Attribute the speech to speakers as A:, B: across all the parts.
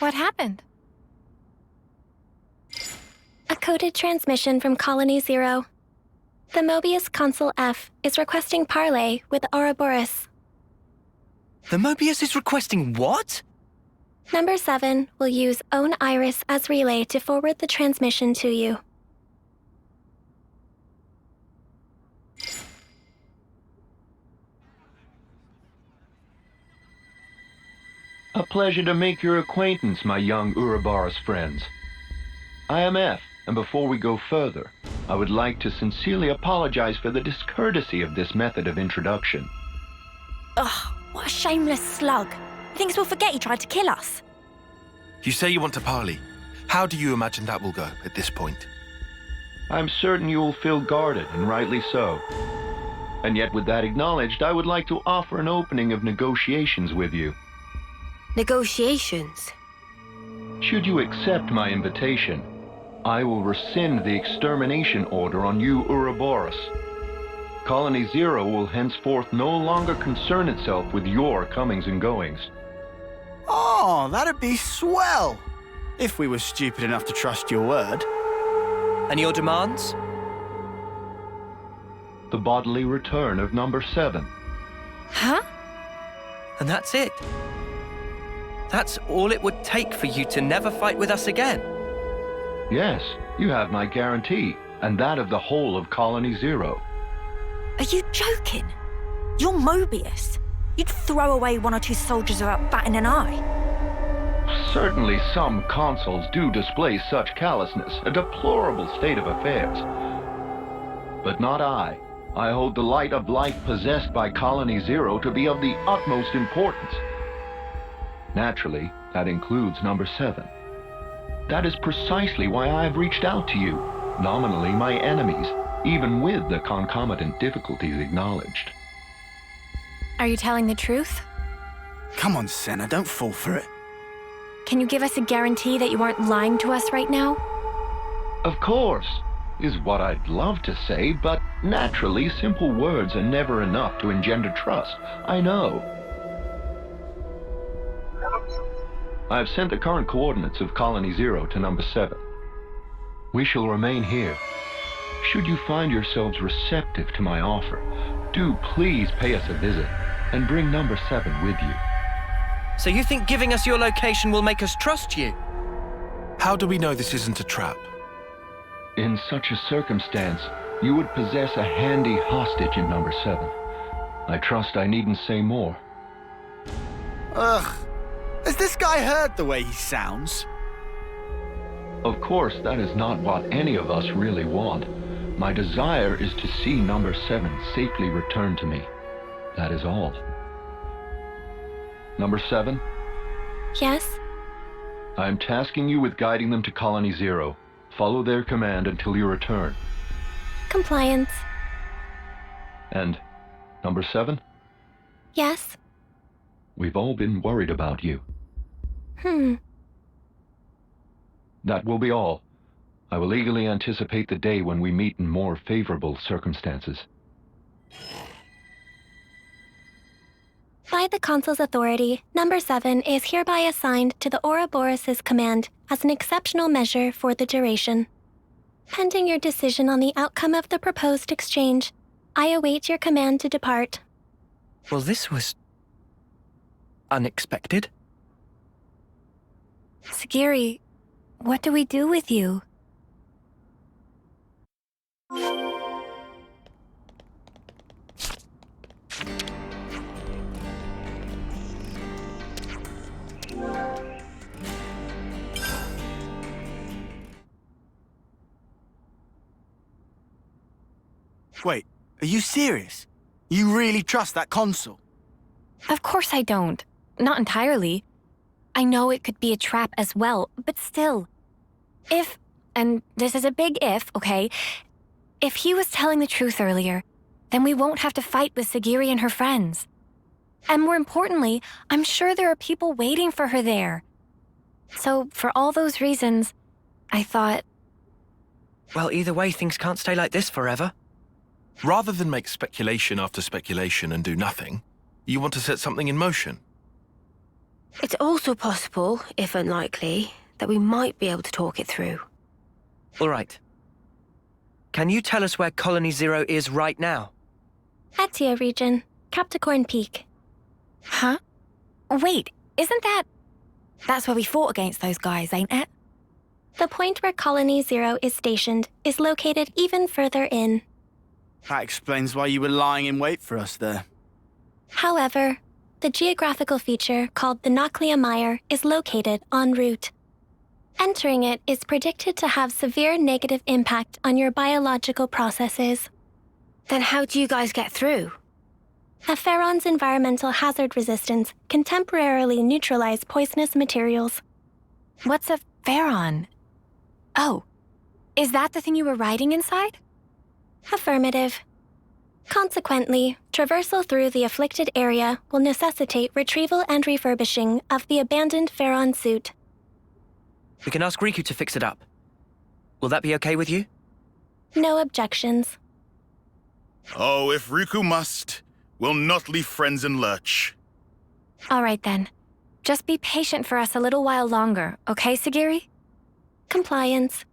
A: What happened?
B: A coded transmission from Colony Zero. The Mobius Consul F is requesting parley with Ouroboros.
C: The Mobius is requesting what?
B: Number 7 will use Own Iris as relay to forward the transmission to you.
D: A pleasure to make your acquaintance, my young Ouroboros friends. I am F, and before we go further, I would like to sincerely apologize for the discourtesy of this method of introduction.
E: Ugh, what a shameless slug. He thinks we'll forget he tried to kill us.
F: You say you want to parley. How do you imagine that will go at this point?
D: I'm certain you will feel guarded, and rightly so. And yet with that acknowledged, I would like to offer an opening of negotiations with you.
E: Negotiations?
D: Should you accept my invitation, I will rescind the extermination order on you Ouroboros. Colony Zero will henceforth no longer concern itself with your comings and goings.
C: Oh, that'd be swell! If we were stupid enough to trust your word.
G: And your demands?
D: The bodily return of Number 7.
E: Huh?
G: And that's it? That's all it would take for you to never fight with us again?
D: Yes, you have my guarantee, and that of the whole of Colony Zero.
E: Are you joking? You're Mobius. You'd throw away 1 or 2 soldiers without batting an eye.
D: Certainly some consuls do display such callousness, a deplorable state of affairs. But not I. I hold the light of life possessed by Colony Zero to be of the utmost importance. Naturally, that includes Number 7. That is precisely why I have reached out to you, nominally my enemies, even with the concomitant difficulties acknowledged.
A: Are you telling the truth?
C: Come on, Senna, don't fall for it.
A: Can you give us a guarantee that you aren't lying to us right now?
D: Of course, is what I'd love to say, but naturally simple words are never enough to engender trust. I know. I have sent the current coordinates of Colony Zero to Number 7. We shall remain here. Should you find yourselves receptive to my offer, do please pay us a visit and bring Number 7 with you.
G: So you think giving us your location will make us trust you?
F: How do we know this isn't a trap?
D: In such a circumstance, you would possess a handy hostage in Number 7. I trust I needn't say more.
C: Ugh. Has this guy heard the way he sounds?
D: Of course, that is not what any of us really want. My desire is to see Number 7 safely returned to me. That is all. Number 7?
B: Yes?
D: I am tasking you with guiding them to Colony Zero. Follow their command until you return.
B: Compliance.
D: And Number 7?
B: Yes?
D: We've all been worried about you. That will be all. I will eagerly anticipate the day when we meet in more favorable circumstances.
B: By the Consul's authority, Number 7 is hereby assigned to the Ouroboros' command as an exceptional measure for the duration. Pending your decision on the outcome of the proposed exchange, I await your command to depart.
G: Well, this was unexpected.
A: Segiri, what do we do with you?
C: Wait, are you serious? You really trust that consul?
A: Of course I don't. Not entirely. I know it could be a trap as well, but still. If, and this is a big if, okay? If he was telling the truth earlier, then we won't have to fight with Segiri and her friends. And more importantly, I'm sure there are people waiting for her there. So, for all those reasons, I thought...
G: Well, either way, things can't stay like this forever.
F: Rather than make speculation after speculation and do nothing, you want to set something in motion.
H: It's also possible, if unlikely, that we might be able to talk it through.
G: All right. Can you tell us where Colony Zero is right now?
B: Etia region, Capricorn Peak.
A: Huh? Wait, isn't that... That's where we fought against those guys, ain't it?
B: The point where Colony Zero is stationed is located even further in.
C: That explains why you were lying in wait for us there.
B: However, the geographical feature called the Noclia Mire is located en route. Entering it is predicted to have severe negative impact on your biological processes.
H: Then how do you guys get through?
B: A Pharaon's environmental hazard resistance can temporarily neutralize poisonous materials.
A: What's a Pharaon? Oh, is that the thing you were riding inside?
B: Affirmative. Consequently, traversal through the afflicted area will necessitate retrieval and refurbishing of the abandoned Pharaon suit.
G: We can ask Riku to fix it up. Will that be okay with you?
B: No objections.
I: Oh, if Riku must, we'll not leave friends in lurch.
A: All right then. Just be patient for us a little while longer, okay, Segiri?
B: Compliance.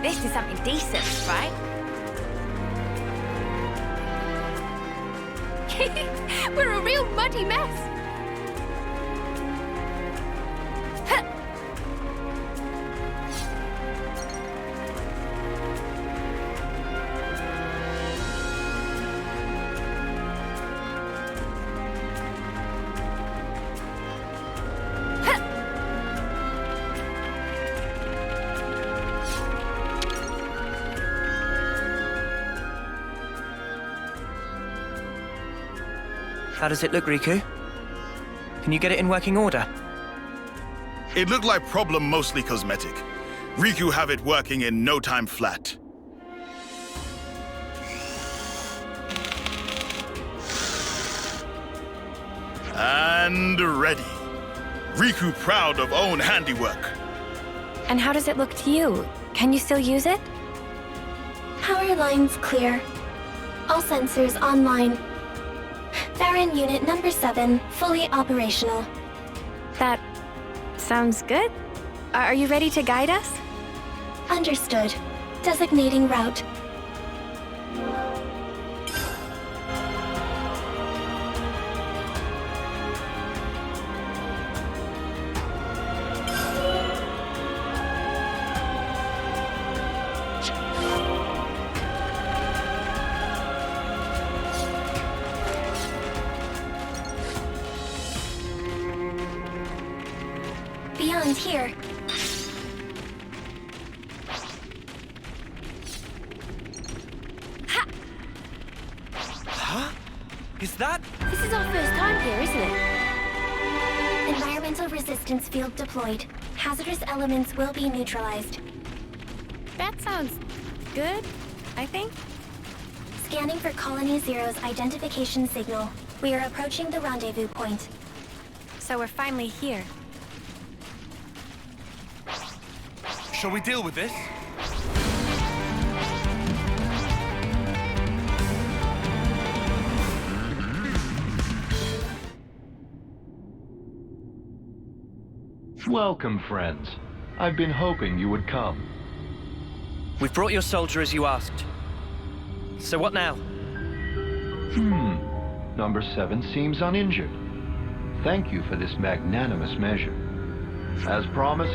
E: This is something decent, right?
H: We're a real muddy mess.
G: How does it look, Riku? Can you get it in working order?
I: It looked like problem mostly cosmetic. Riku have it working in no time flat. And ready. Riku proud of own handiwork.
A: And how does it look to you? Can you still use it?
B: Power lines clear. All sensors online. Farron Unit Number 7, fully operational.
A: That sounds good. Are you ready to guide us?
B: Understood. Designating route. Beyond here.
G: Huh? Is that...
H: This is our first time here, isn't it?
B: Environmental resistance field deployed. Hazardous elements will be neutralized.
A: That sounds good, I think.
B: Scanning for Colony Zero's identification signal. We are approaching the rendezvous point.
A: So we're finally here.
F: Shall we deal with this?
D: Welcome, friends. I've been hoping you would come.
G: We've brought your soldier as you asked. So what now?
D: Number 7 seems uninjured. Thank you for this magnanimous measure. As promised,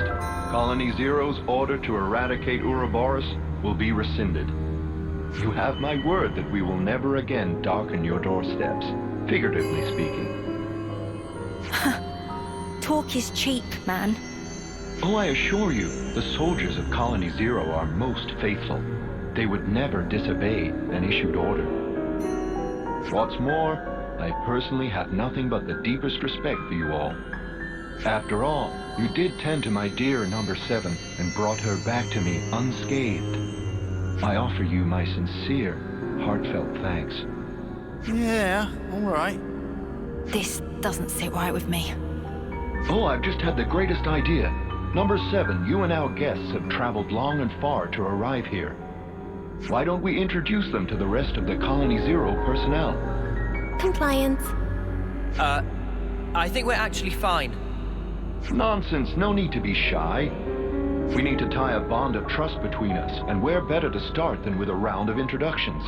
D: Colony Zero's order to eradicate Ouroboros will be rescinded. You have my word that we will never again darken your doorsteps, figuratively speaking.
E: Talk is cheap, man.
D: Oh, I assure you, the soldiers of Colony Zero are most faithful. They would never disobey an issued order. What's more, I personally have nothing but the deepest respect for you all. After all, you did tend to my dear number 7 and brought her back to me unscathed. I offer you my sincere, heartfelt thanks.
C: Yeah, all right.
E: This doesn't sit right with me.
D: Oh, I've just had the greatest idea. Number 7, you and our guests have traveled long and far to arrive here. Why don't we introduce them to the rest of the Colony Zero personnel?
B: Compliance.
G: I think we're actually fine.
D: Nonsense, no need to be shy. We need to tie a bond of trust between us, and where better to start than with a round of introductions?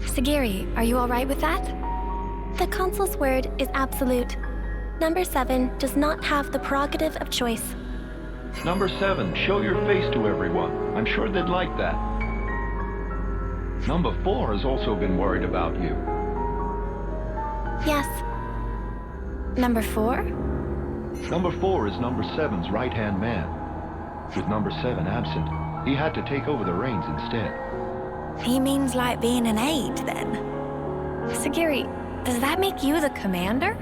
A: Segiri, are you all right with that?
B: The Consul's word is absolute. Number 7 does not have the prerogative of choice.
D: Number 7, show your face to everyone. I'm sure they'd like that. Number 4 has also been worried about you.
B: Yes.
A: Number 4?
D: Number 4 is Number 7's right-hand man. With Number 7 absent, he had to take over the reins instead.
E: He means like being an aide, then?
A: Segiri, does that make you the commander?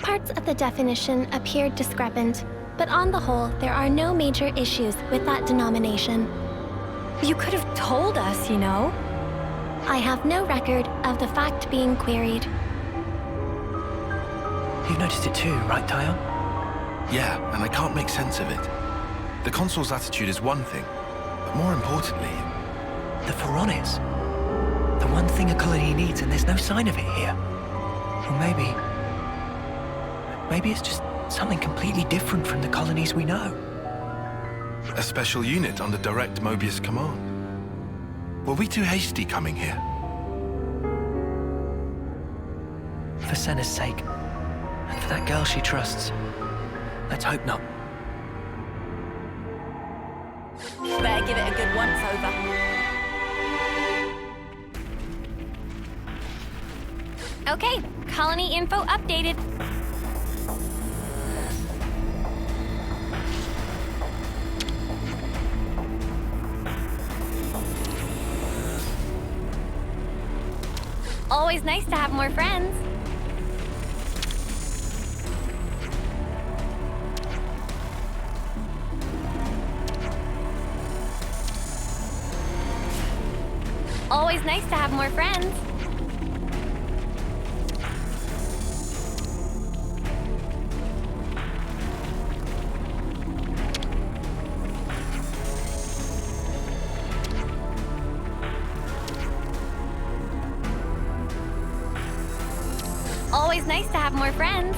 B: Parts of the definition appear discrepant, but on the whole, there are no major issues with that denomination.
A: You could have told us, you know.
B: I have no record of the fact being queried.
G: You've noticed it too, right, Tyon?
F: Yeah, and I can't make sense of it. The Consul's attitude is one thing, but more importantly...
G: The Pharaonis. The one thing a colony needs, and there's no sign of it here. Or maybe it's just something completely different from the colonies we know.
F: A special unit under direct Mobius command. Were we too hasty coming here?
G: For Senna's sake, and for that girl she trusts, let's hope not.
E: Better give it a good once-over.
A: Okay, colony info updated. Always nice to have more friends. Always nice to have more friends. Always nice to have more friends.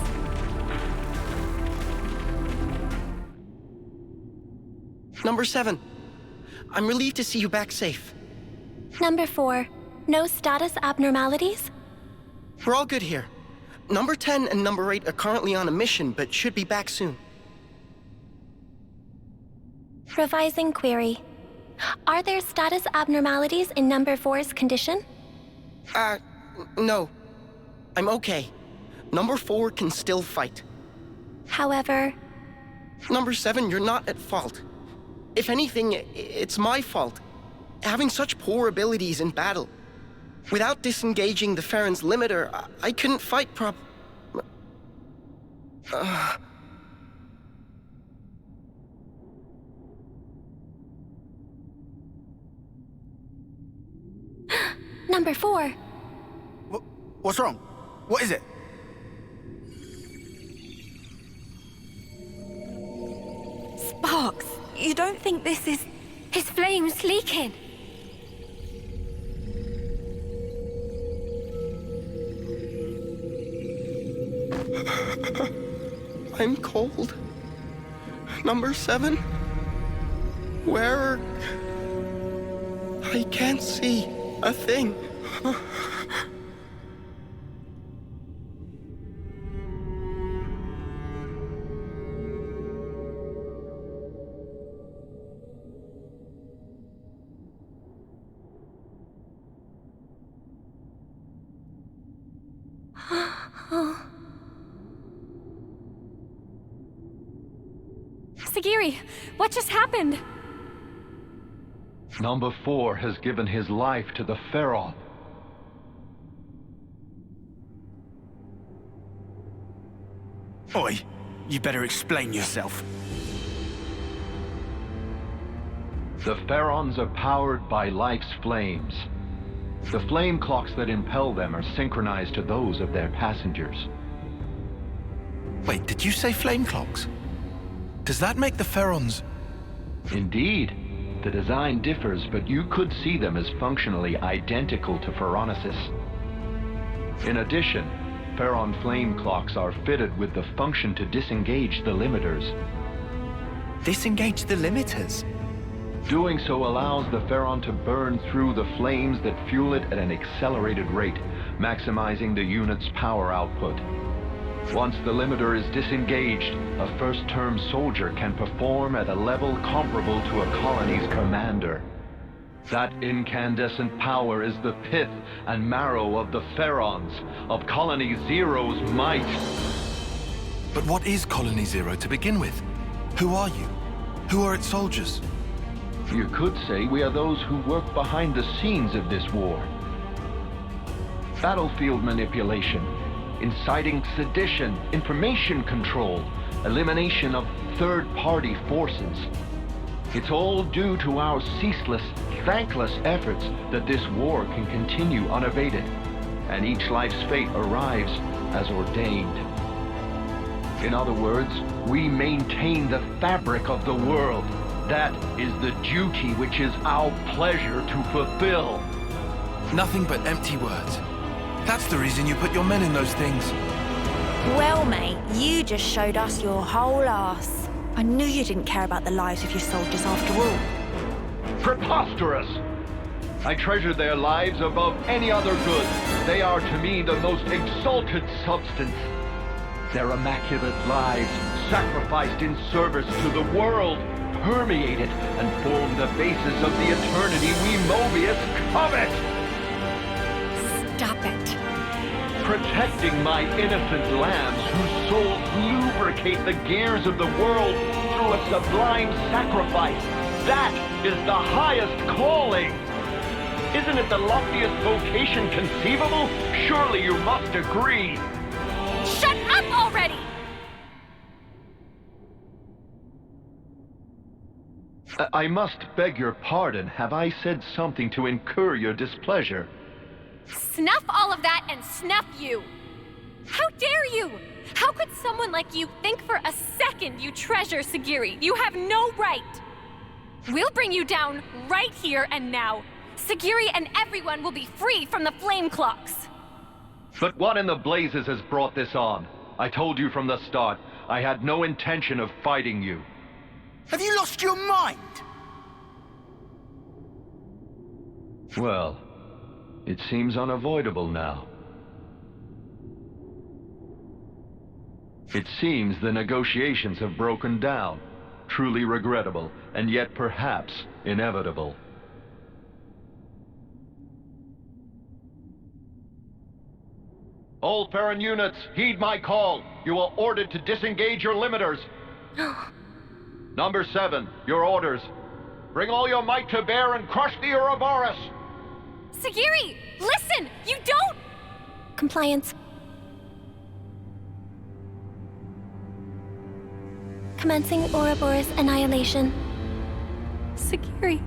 J: Number 7. I'm relieved to see you back safe.
B: Number 4. No status abnormalities?
J: We're all good here. Number 10 and Number 8 are currently on a mission, but should be back soon.
B: Revising query. Are there status abnormalities in Number 4's condition?
J: No. I'm okay. Number 4 can still fight.
B: However...
J: Number 7, you're not at fault. If anything, it's my fault. Having such poor abilities in battle. Without disengaging the Farron's limiter, I couldn't fight
B: Number 4.
C: What's wrong? What is it?
E: sparks. You don't think this is...
H: His flame's leaking.
J: I'm cold. Number 7? Where... I can't see a thing.
A: Segiri, what just happened?
D: Number 4 has given his life to the Pharaoh.
C: Oi, you better explain yourself.
D: The Pharaons are powered by life's flames. The flame clocks that impel them are synchronized to those of their passengers.
F: Wait, did you say flame clocks? Does that make the Pharaons...
D: Indeed. The design differs, but you could see them as functionally identical to Pharaonesis. In addition, Pharaon flame clocks are fitted with the function to disengage the limiters.
G: Disengage the limiters?
D: Doing so allows the Pharaon to burn through the flames that fuel it at an accelerated rate, maximizing the unit's power output. Once the limiter is disengaged, a first-term soldier can perform at a level comparable to a colony's commander. That incandescent power is the pith and marrow of the Pharaons, of Colony Zero's might.
F: But what is Colony Zero to begin with? Who are you? Who are its soldiers?
D: You could say we are those who work behind the scenes of this war. Battlefield manipulation, inciting sedition, information control, elimination of third-party forces. It's all due to our ceaseless, thankless efforts that this war can continue unabated, and each life's fate arrives as ordained. In other words, we maintain the fabric of the world. That is the duty which is our pleasure to fulfill.
F: Nothing but empty words. That's the reason you put your men in those things.
E: Well, mate, you just showed us your whole ass. I knew you didn't care about the lives of your soldiers after all.
D: Preposterous! I treasure their lives above any other good. They are to me the most exalted substance. Their immaculate lives, sacrificed in service to the world, permeate it and form the basis of the eternity we Mobius covet!
A: Stop it.
D: Protecting my innocent lambs whose souls lubricate the gears of the world through a sublime sacrifice. That is the highest calling! Isn't it the loftiest vocation conceivable? Surely you must agree.
A: Shut up already!
D: I must beg your pardon. Have I said something to incur your displeasure?
A: Snuff all of that and snuff you! How dare you! How could someone like you think for a second you treasure Segiri? You have no right! We'll bring you down right here and now. Segiri and everyone will be free from the flame clocks.
D: But what in the blazes has brought this on? I told you from the start, I had no intention of fighting you.
C: Have you lost your mind?
D: Well, it seems unavoidable now. It seems the negotiations have broken down. Truly regrettable, and yet perhaps inevitable. All Farron units, heed my call. You are ordered to disengage your limiters. Number 7, your orders. Bring all your might to bear and crush the Ouroboros!
A: Segiri, listen! You don't...
B: Compliance. Commencing Ouroboros annihilation.
A: Segiri...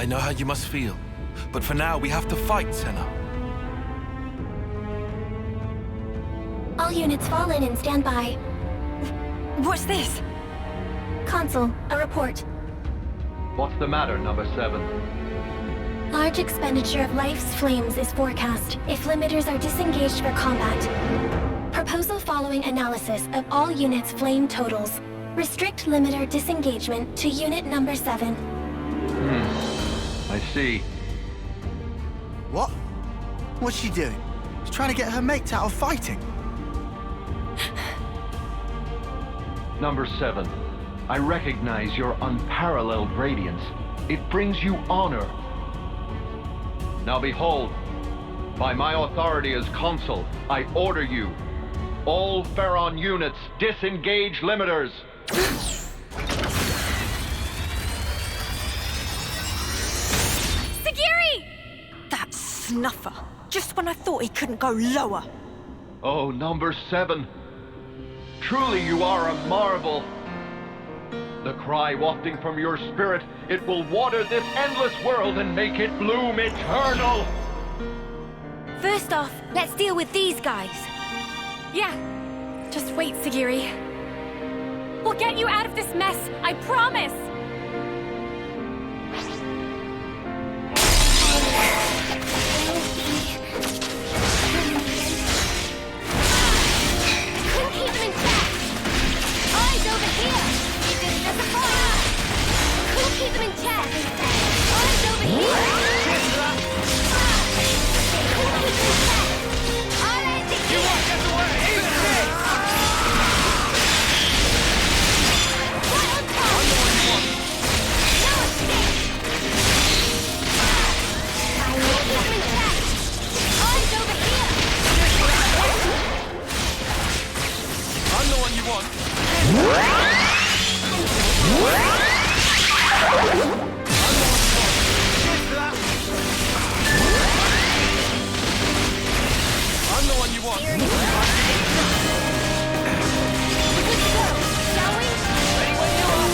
F: I know how you must feel. But for now, we have to fight, Senna.
B: All units fall in and stand by.
E: What's this?
B: Consul, a report.
D: What's the matter, number 7?
B: Large expenditure of life's flames is forecast if limiters are disengaged for combat. Proposal following analysis of all units' flame totals. Restrict limiter disengagement to unit number 7.
D: I see.
C: What? What's she doing? She's trying to get her mates out of fighting.
D: Number 7, I recognize your unparalleled radiance. It brings you honor. Now behold, by my authority as Consul, I order you, all Pharaon units, disengage limiters.
E: Segiri! That snuffer. Just when I thought he couldn't go lower.
D: Oh, number 7. Truly you are a marvel. The cry wafting from your spirit, it will water this endless world and make it bloom eternal.
E: First off, let's deal with these guys.
A: Yeah. Just wait, Segiri. We'll get you out of this mess, I promise!
B: Couldn't keep them in check! Eyes over here! There's a fire! Couldn't keep them in check! Eyes over here! Couldn't keep them in check! I'll end it here! You won't get away!
F: I'm the one you want. I'm the one you want.
B: Let's go, shall we?
F: Ready when you are.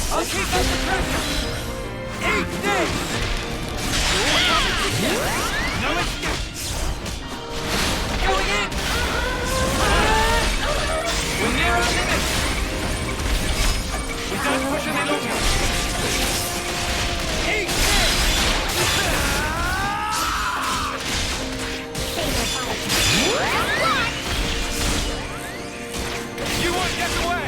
G: I'll keep up the pressure! Eat this! No escape! Going in! We're near our limit! We don't push any longer! Eat this! You won't get away!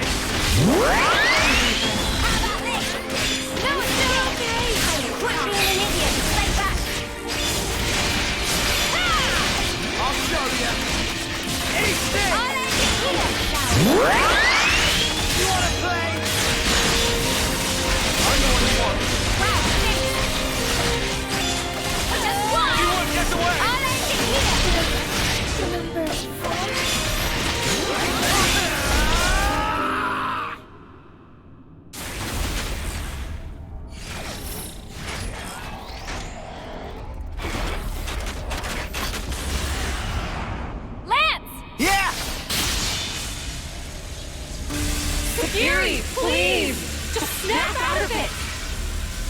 A: Segiri, please! Just snap out of it!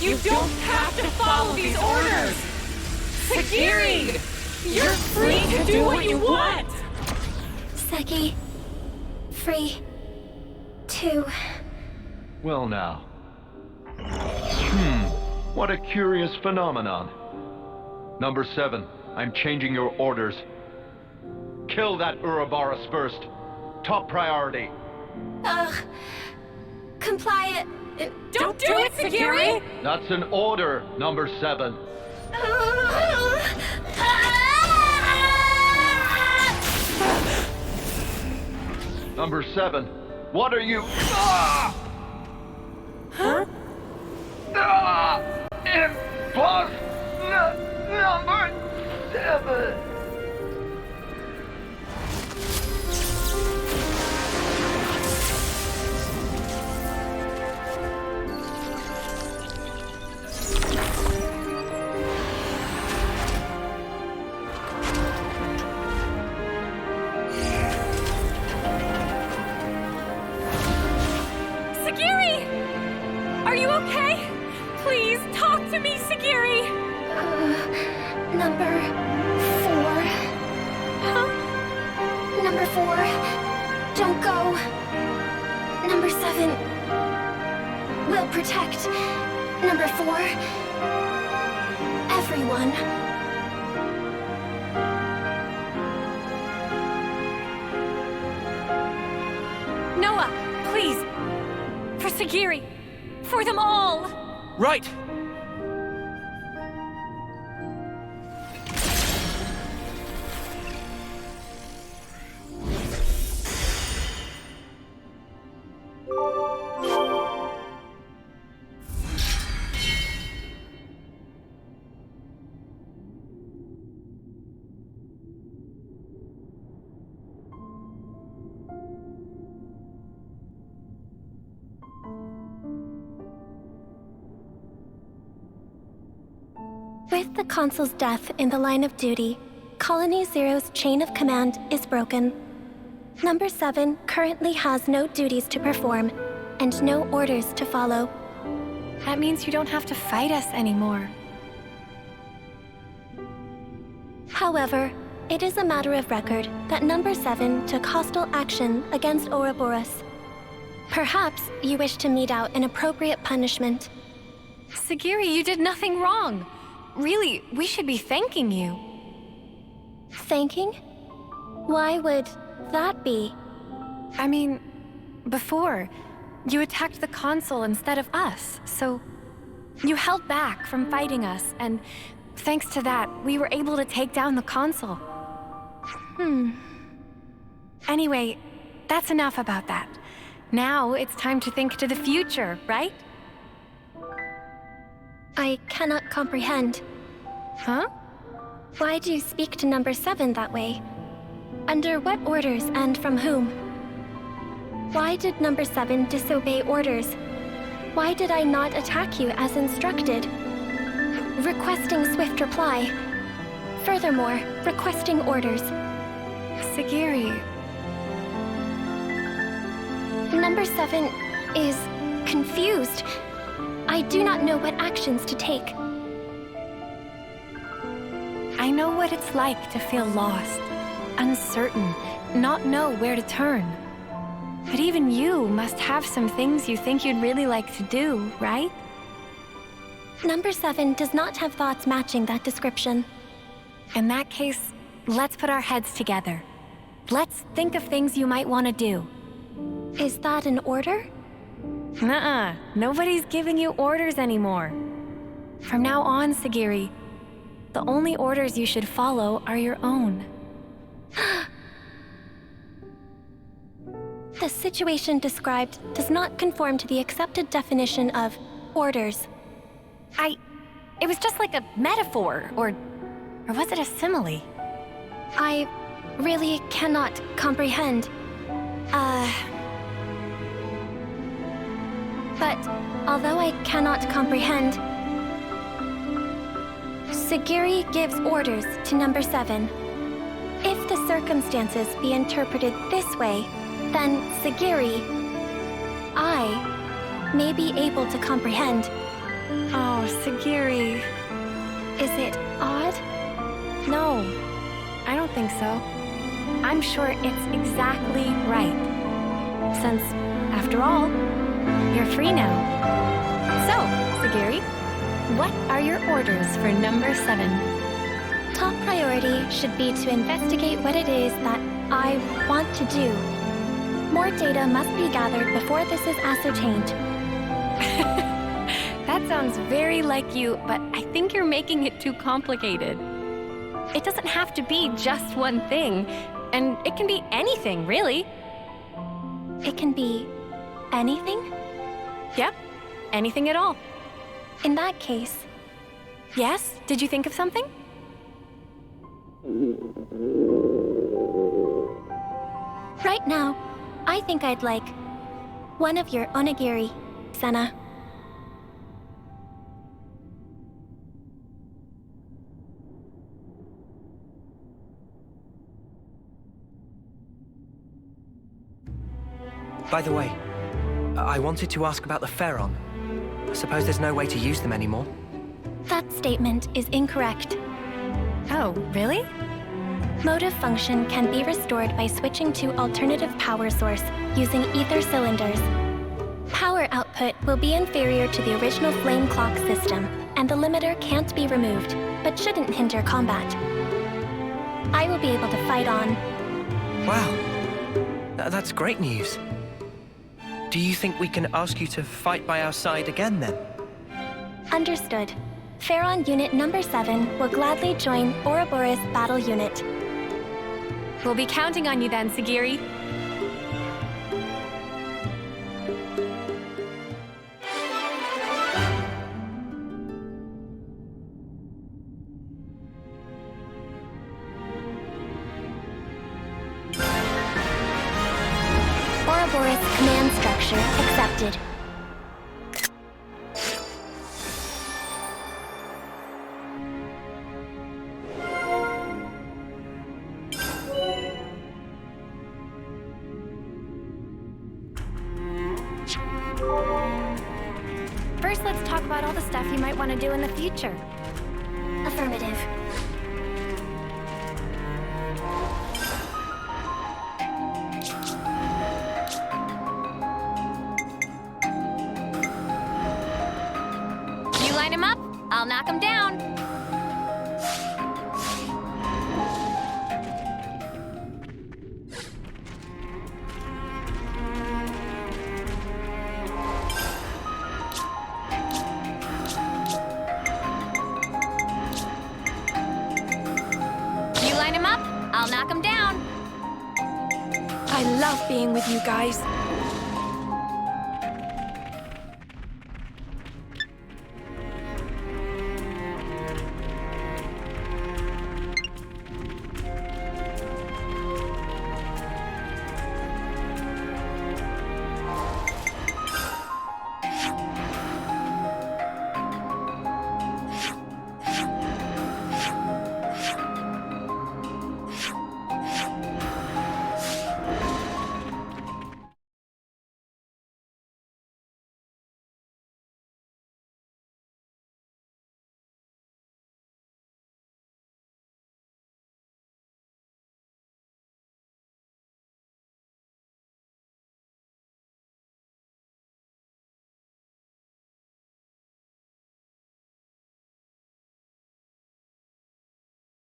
A: You don't have to follow these orders! Segiri! You're free to do what you want!
B: Seki, Free. To...
D: Well now. What a curious phenomenon. Number 7, I'm changing your orders. Kill that Ouroboros first. Top priority.
B: Comply it.
E: Don't do it, Segiri!
D: That's an order, Number 7. Number 7, what are you...
E: Huh?
D: Number 7!
E: Segiri! Are you okay? Please, talk to me, Segiri!
B: Number 4.
E: Huh?
B: Number 4. Don't go. Number 7. Will protect. Number 4. Everyone.
E: Noah, please. For Segiri. For them all.
G: Right.
B: With the Consul's death in the line of duty, Colony Zero's chain of command is broken. Number 7 currently has no duties to perform, and no orders to follow.
A: That means you don't have to fight us anymore.
B: However, it is a matter of record that Number 7 took hostile action against Ouroboros. Perhaps you wish to mete out an appropriate punishment.
A: Segiri, you did nothing wrong. Really, we should be thanking you.
B: Thanking? Why would that be?
A: I mean, before, you attacked the Consul instead of us, so you held back from fighting us, and thanks to that, we were able to take down the Consul. Anyway, that's enough about that. Now it's time to think to the future, right?
B: I cannot comprehend.
A: Huh?
B: Why do you speak to Number 7 that way? Under what orders and from whom? Why did Number 7 disobey orders? Why did I not attack you as instructed? Requesting swift reply. Furthermore, requesting orders.
A: Segiri.
B: Number 7 is confused. I do not know what actions to take.
A: I know what it's like to feel lost, uncertain, not know where to turn. But even you must have some things you think you'd really like to do, right?
B: Number 7 does not have thoughts matching that description.
A: In that case, let's put our heads together. Let's think of things you might want to do.
B: Is that an order?
A: Nuh-uh. Nobody's giving you orders anymore. From now on, Segiri, the only orders you should follow are your own.
B: The situation described does not conform to the accepted definition of orders.
A: It was just like a metaphor, or was it a simile?
B: I really cannot comprehend. But although I cannot comprehend, Segiri gives orders to Number 7. If the circumstances be interpreted this way, then Segiri, I may be able to comprehend.
A: Oh, Segiri.
B: Is it odd?
A: No, I don't think so. I'm sure it's exactly right. since, after all, you're free now. So, Segiri, what are your orders for number 7?
B: Top priority should be to investigate what it is that I want to do. More data must be gathered before this is ascertained.
A: That sounds very like you, but I think you're making it too complicated. It doesn't have to be just one thing, and it can be anything, really.
B: It can be anything?
A: Yep, anything at all.
B: In that case...
A: Yes? Did you think of something?
B: Right now, I think I'd like one of your onigiri, Senna.
G: By the way, I wanted to ask about the Pharaon. I suppose there's no way to use them anymore.
B: That statement is incorrect.
A: Oh, really?
B: Motive function can be restored by switching to alternative power source using ether cylinders. Power output will be inferior to the original flame clock system, and the limiter can't be removed, but shouldn't hinder combat. I will be able to fight on.
G: Wow, that's great news. Do you think we can ask you to fight by our side again, then?
B: Understood. Pharaon Unit Number 7 will gladly join Ouroboros Battle Unit.
A: We'll be counting on you then, Segiri.
B: Ouroboros command structure accepted.
A: First, let's talk about all the stuff you might want to do in the future.
B: Affirmative.
A: You line him up, I'll knock him down. You line him up, I'll knock him down.
E: I love being with you guys.